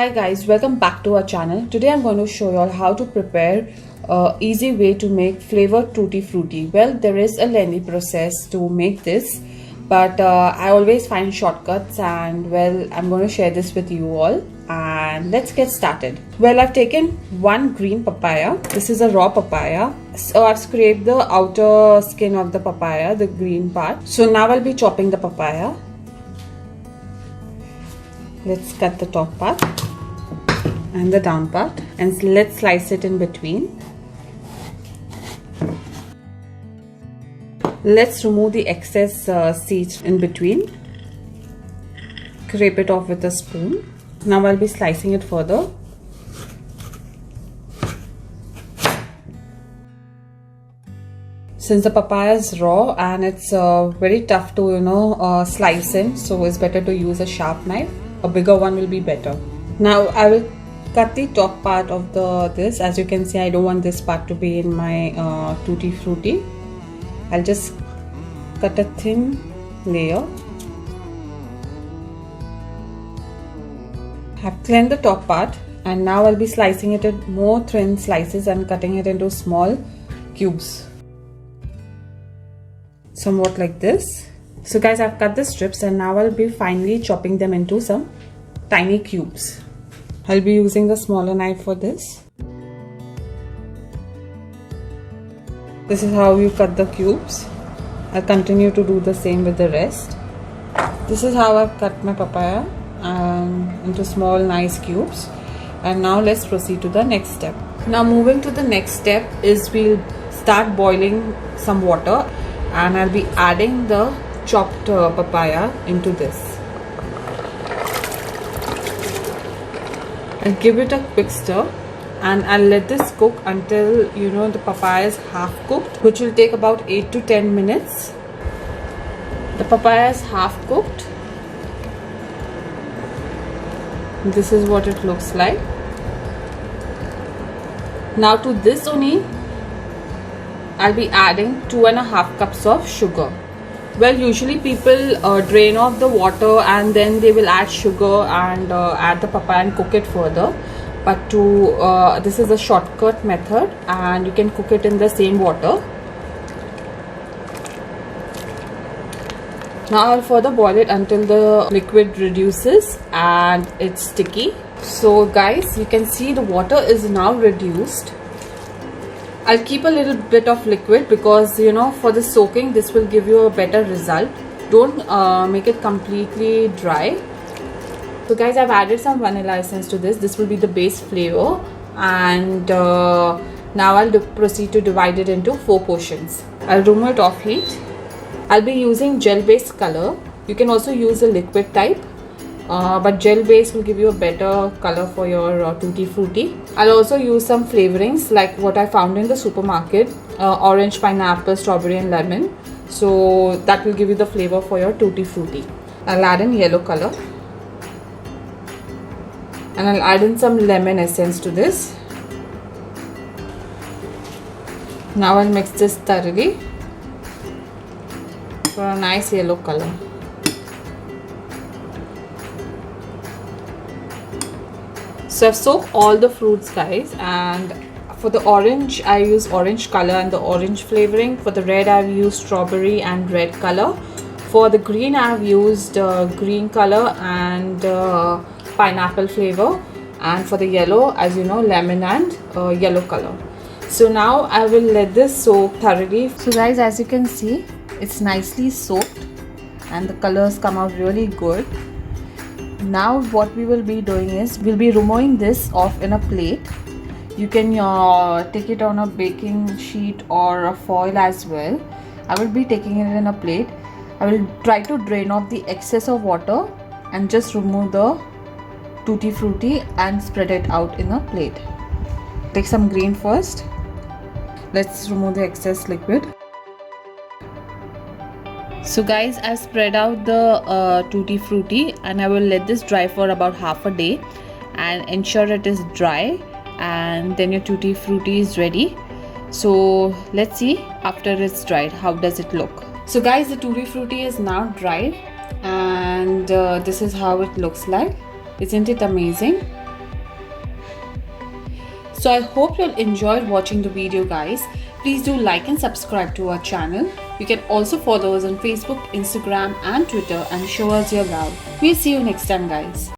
Hi guys, welcome back to our channel. Today I'm going to show you all how to prepare easy way to make flavored tutti frutti. Well, there is a lengthy process to make this, but I always find shortcuts, and well, I'm going to share this with you all. And let's get started. Well, I've taken one green papaya. This is a raw papaya. So I've scraped the outer skin of the papaya, the green part. So now I'll be chopping the papaya. Let's cut the top part and the down part, and let's slice it in between. Let's remove the excess seeds in between. Scrape it off with a spoon. Now I'll be slicing it further. Since the papaya is raw and it's very tough to slice in, so it's better to use a sharp knife. A bigger one will be better. Now I will cut the top part of this. As you can see, I don't want this part to be in my tutti frutti. I'll just cut a thin layer. I've cleaned the top part, and now I'll be slicing it in more thin slices and cutting it into small cubes, somewhat like this. So guys, I've cut the strips, and now I'll be finely chopping them into some tiny cubes. I'll be using the smaller knife for this. This is how you cut the cubes. I'll continue to do the same with the rest. This is how I've cut my papaya into small nice cubes. And now let's proceed to the next step. Now moving to the next step is we'll start boiling some water, and I'll be adding the chopped papaya into this. I'll give it a quick stir, and I'll let this cook until the papaya is half cooked, which will take about 8 to 10 minutes. The papaya is half cooked. This is what it looks like. Now to this only I'll be adding 2.5 cups of sugar. Well, usually people drain off the water and then they will add sugar and add the papaya and cook it further. But this is a shortcut method, and you can cook it in the same water. Now I'll further boil it until the liquid reduces and it's sticky. So guys, you can see the water is now reduced. I'll keep a little bit of liquid because for the soaking this will give you a better result. Don't make it completely dry. So guys, I've added some vanilla essence to this. This will be the base flavor, and now I'll proceed to divide it into 4 portions. I'll remove it off heat. I'll be using gel based color. You can also use a liquid type, but gel base will give you a better color for your tutti frutti. I'll also use some flavorings like what I found in the supermarket: orange, pineapple, strawberry and lemon. So that will give you the flavor for your tutti frutti. I'll add in yellow color, and I'll add in some lemon essence to this. Now I'll mix this thoroughly for a nice yellow color. So I've soaked all the fruits, guys, and for the orange I use orange color and the orange flavoring. For the red I've used strawberry and red color. For the green I've used green color and pineapple flavor, and for the yellow, as you know, lemon and yellow color. So now I will let this soak thoroughly. So guys, as you can see, it's nicely soaked and the colors come out really good. Now what we will be doing is we'll be removing this off in a plate. You can take it on a baking sheet or a foil as well. I will be taking it in a plate. I will try to drain off the excess of water and just remove the tutti frutti and spread it out in a plate. Take some green first. Let's remove the excess liquid. So guys, I've spread out the tutti frutti, and I will let this dry for about half a day and ensure it is dry, and then your tutti frutti is ready. So let's see after it's dried, how does it look. So guys, the tutti frutti is now dried, and this is how it looks like. Isn't it amazing? So I hope you'll enjoy watching the video, guys. Please do like and subscribe to our channel. You can also follow us on Facebook, Instagram and Twitter and show us your love. We'll see you next time, guys.